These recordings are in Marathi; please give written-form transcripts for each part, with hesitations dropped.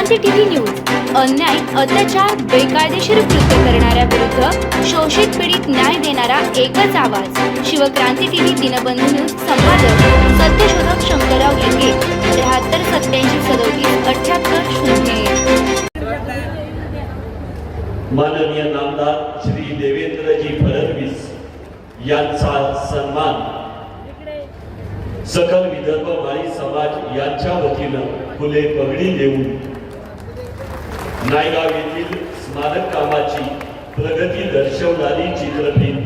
क्रांती टीव्ही न्यूज अन्याय, अत्याचार, बेकायदेशीर कृत्य करणाऱ्या विरुद्ध शोषित पीडित न्याय देणारा एकच आवाज. शिवक्रांती टीव्ही दिनबंधू न्यूज संपादक सत्यशोधक शंकरराव लिंगे 73 87 37 78 0. माननीय नामदार श्री देवेंद्रजी फडणवीस यांचा सन्मान सकल विदर्भ माळी समाज यांच्या वतीनं फुले पगडी देऊन नायगाव येथील स्मारक कामाची प्रगती दर्शवणारी चित्रफित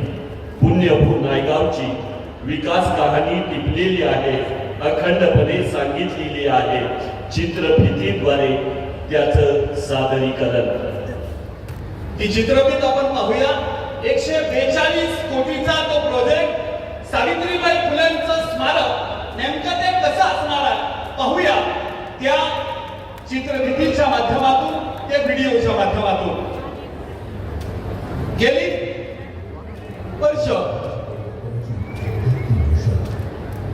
पुण्यभू नायगावची विकास कहाणी टिपलेली आहे, अखंडपणे सांगितलेली आहे. चित्रफितीद्वारे त्याचं सादरीकरण. ती चित्रफित आपण पाहूया. 142 कोटीचा तो प्रोजेक्ट, सावित्रीबाई फुलेंचं स्मारक नेमकं ते कसं असणार आहे पाहूया त्या चित्रफितीच्या माध्यमातून, त्या व्हिडिओच्या माध्यमातून. गेली वर्ष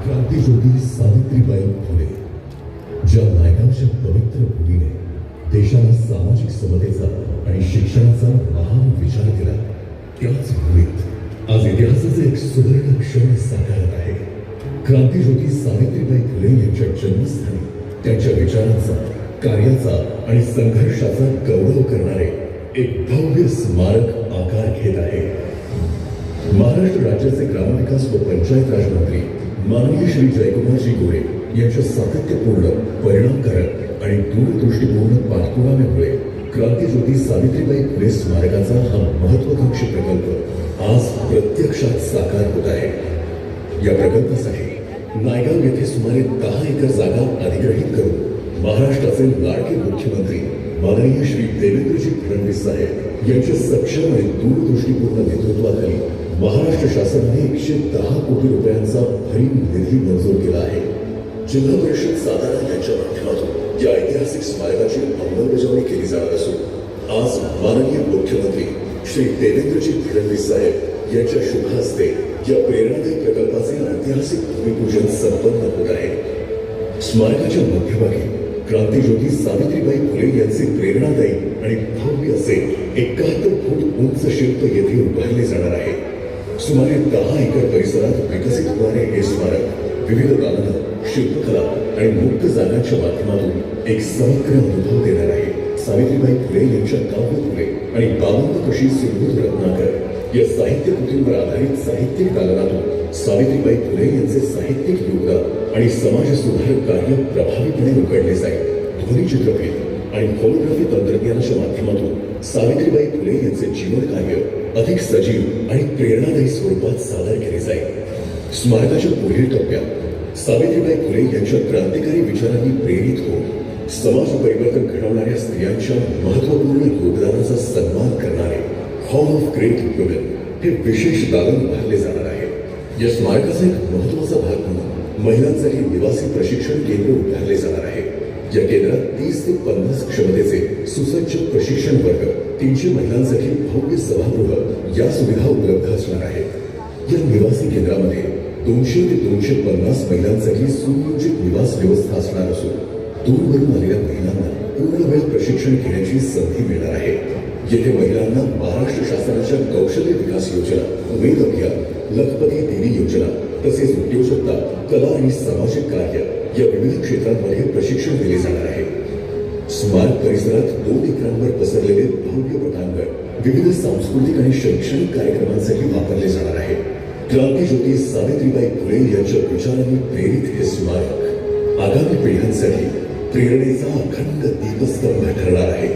क्रांतिज्योती सावित्रीबाई फुले ज्या नायगावच्या पवित्र भूमीने देशाला सामाजिक समतेचा आणि शिक्षणाचा महान विचार केला, त्याच भूमीत आज इतिहासाचे एक सुवर्ण क्षण साकारत आहे. क्रांतिज्योती सावित्रीबाई फुले यांच्या जन्मस्थानी त्यांच्या विचारांचा, कार्याचा आणि संघर्षाचा गौरव करणारे एक भव्य स्मारक आकार घेत आहे. महाराष्ट्र राज्याचे ग्रामविकास व पंचायत राज मंत्री माननीय श्री जयकुमारजी गोरे यांच्या सातत्यपूर्ण, परिणामकारक आणि दूरदृष्टीपूर्ण पाठपुराव्यामुळे क्रांतिज्योती सावित्रीबाई फुले स्मारकाचा हा महत्वाकांक्षी प्रकल्प आज प्रत्यक्षात साकार होत आहे. या प्रकल्पासाठी नायगाव येथे सुमारे 10 एकर जागा अधिग्रहित करून महाराष्ट्राचे लाडके मुख्यमंत्री माननीय श्री देवेंद्रजी फडणवीस साहेब यांच्या सक्षम आणि दूरदृष्टीपूर्ण नेतृत्वाखाली महाराष्ट्र शासनाने 110 कोटी रुपयांचा भरीव निधी मंजूर केला आहे. जिल्हा परिषद सातारा यांच्या माध्यमातून या ऐतिहासिक स्मारकाची अंमलबजावणी केली जाणार असून आज माननीय मुख्यमंत्री श्री देवेंद्रजी फडणवीस साहेब यांच्या शुभ हस्ते या प्रेरणादायी प्रकल्पाचे ऐतिहासिक भूमिपूजन संपन्न होत आहे. स्मारकाच्या मध्यभागी क्रांतिज्योती सावित्रीबाई फुले यांचे प्रेरणादायी आणि भव्य असे 71 फूट उंच शिल्प येथे उभारले जाणार आहे. सुमारे 10 एकर परिसरात विकसित होणारे हे स्मारक विविध दालनं, शिल्पकला आणि मुक्त जागांच्या माध्यमातून एक समग्र अनुभव देणार आहे. सावित्रीबाई फुले यांच्या काव्य फुले आणि बावन्न कशी सुबोध रत्नाकर या साहित्य कृतींवर आधारित साहित्यिक दालनातून सावित्रीबाई फुले यांचे साहित्यिक योगदान आणि समाज सुधारक कार्य प्रभावीपणे उघडले जाईल. ध्वनी चित्रफित आणि फोटोग्राफी तंत्रज्ञानाच्या माध्यमातून सावित्रीबाई फुले यांचे जीवन कार्य अधिक सजीव आणि प्रेरणादायी स्वरूपात सादर केले जाईल. स्मारकाच्या पुढील टप्प्यात सावित्रीबाई फुले यांच्या क्रांतिकारी विचारांनी प्रेरित होऊन समाज परिवर्तन घडवणाऱ्या स्त्रियांच्या महत्वपूर्ण योगदानाचा सन्मान करणारे हॉल ऑफ ग्रेट वुमेन हे विशेष दालन उभारले जाणार आहे. या स्मारकाचा एक महत्वाचा भाग म्हणून महिलांसाठी निवासी प्रशिक्षण केंद्र उभारले जाणार आहे. या केंद्रात 30 ते 50 क्षमतेचे सुसज्ज प्रशिक्षण वर्ग, 300 महिलांसाठी भव्य सभागृह या सुविधा उपलब्ध असणार आहेत. या निवासी केंद्रामध्ये 200 ते 250 महिलांसाठी सुनियोजित निवास व्यवस्था असणार असून दूरवरून आलेल्या महिलांना पूर्ण वेळ प्रशिक्षण घेण्याची संधी मिळणार आहे. येथे महिलांना महाराष्ट्र शासनाच्या कौशल्य विकास योजना, उमेद अभियान, लखपती देवी योजना तसेच उद्योजकता, कला आणि सामाजिक कार्य या विविध क्षेत्रांमध्ये प्रशिक्षण दिले जाणार आहे. स्मारक परिसरात 2 एकरांवर पसरलेले भव्य पटांगण विविध सांस्कृतिक आणि शैक्षणिक कार्यक्रमांसाठी वापरले जाणार आहे. क्रांतिज्योती सावित्रीबाई फुले यांच्या विचारांनी प्रेरित हे स्मारक आगामी पिढ्यांसाठी प्रेरणेचा अखंड दीपस्तंभ ठरणार आहे.